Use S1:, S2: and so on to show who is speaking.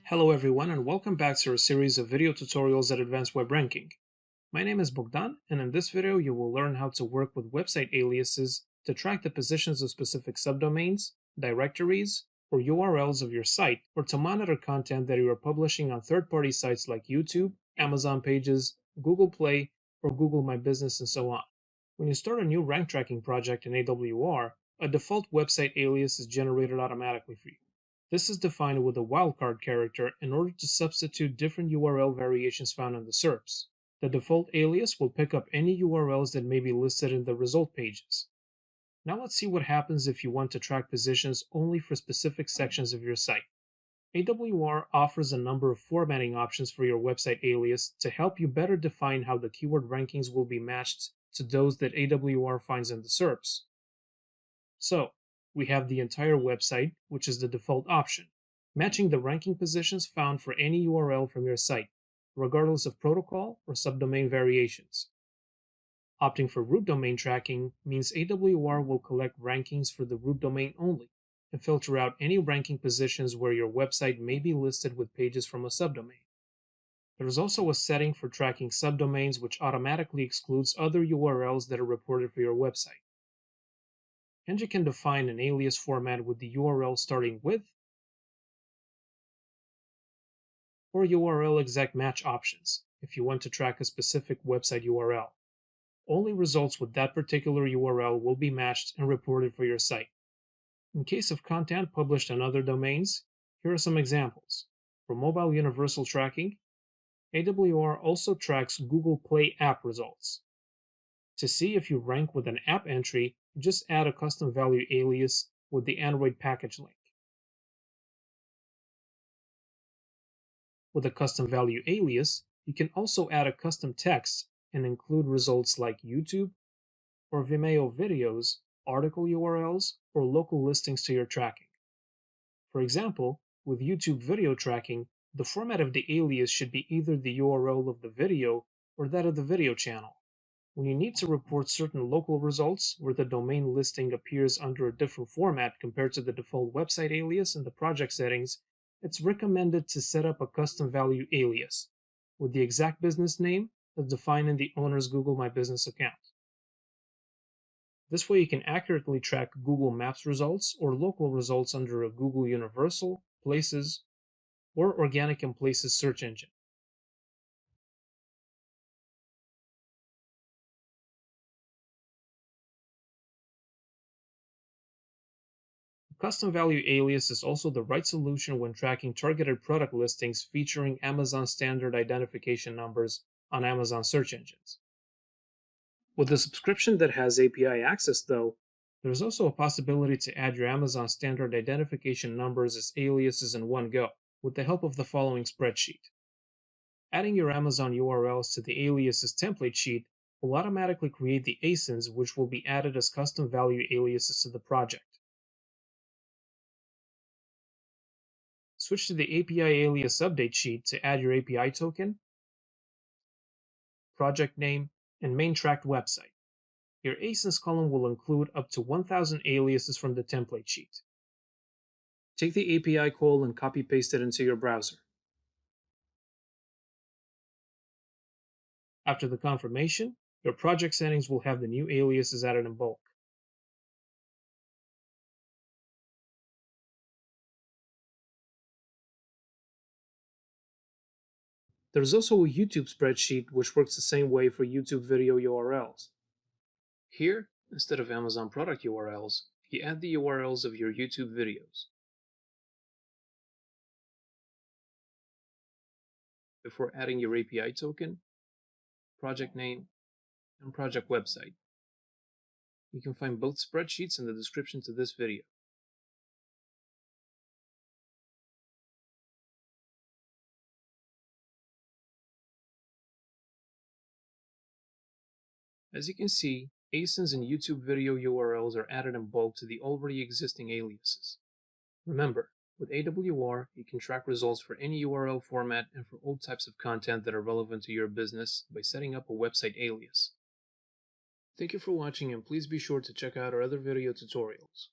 S1: Hello everyone and welcome back to our series of video tutorials at Advanced Web Ranking. My name is Bogdan, and in this video you will learn how to work with website aliases to track the positions of specific subdomains, directories, or URLs of your site, or to monitor content that you are publishing on third-party sites like YouTube, Amazon Pages, Google Play, or Google My Business, and so on. When you start a new rank tracking project in AWR, a default website alias is generated automatically for you. This is defined with a wildcard character in order to substitute different URL variations found in the SERPs. The default alias will pick up any URLs that may be listed in the result pages. Now let's see what happens if you want to track positions only for specific sections of your site. AWR offers a number of formatting options for your website alias to help you better define how the keyword rankings will be matched to those that AWR finds in the SERPs. So, we have the entire website, which is the default option, matching the ranking positions found for any URL from your site, regardless of protocol or subdomain variations. Opting for root domain tracking means AWR will collect rankings for the root domain only and filter out any ranking positions where your website may be listed with pages from a subdomain. There is also a setting for tracking subdomains which automatically excludes other URLs that are reported for your website. And you can define an alias format with the URL starting with or URL exact match options if you want to track a specific website URL. Only results with that particular URL will be matched and reported for your site. In case of content published on other domains, here are some examples. For mobile universal tracking, AWR also tracks Google Play app results. To see if you rank with an app entry, just add a custom value alias with the Android package link. With a custom value alias, you can also add a custom text and include results like YouTube or Vimeo videos, article URLs, or local listings to your tracking. For example, with YouTube video tracking, the format of the alias should be either the URL of the video or that of the video channel. When you need to report certain local results where the domain listing appears under a different format compared to the default website alias in the project settings, it's recommended to set up a custom value alias with the exact business name as defined in the owner's Google My Business account. This way you can accurately track Google Maps results or local results under a Google Universal, Places, or Organic and Places search engine. Custom value alias is also the right solution when tracking targeted product listings featuring Amazon standard identification numbers on Amazon search engines. With a subscription that has API access, though, there's also a possibility to add your Amazon standard identification numbers as aliases in one go, with the help of the following spreadsheet. Adding your Amazon URLs to the aliases template sheet will automatically create the ASINs, which will be added as custom value aliases to the project. Switch to the API alias update sheet to add your API token, project name, and main tracked website. Your ASINs column will include up to 1,000 aliases from the template sheet. Take the API call and copy paste it into your browser. After the confirmation, your project settings will have the new aliases added in bulk. There's also a YouTube spreadsheet which works the same way for YouTube video URLs. Here, instead of Amazon product URLs, you add the URLs of your YouTube videos. Before adding your API token, project name, and project website. You can find both spreadsheets in the description to this video. As you can see, ASINs and YouTube video URLs are added in bulk to the already existing aliases. Remember, with AWR, you can track results for any URL format and for all types of content that are relevant to your business by setting up a website alias. Thank you for watching, and please be sure to check out our other video tutorials.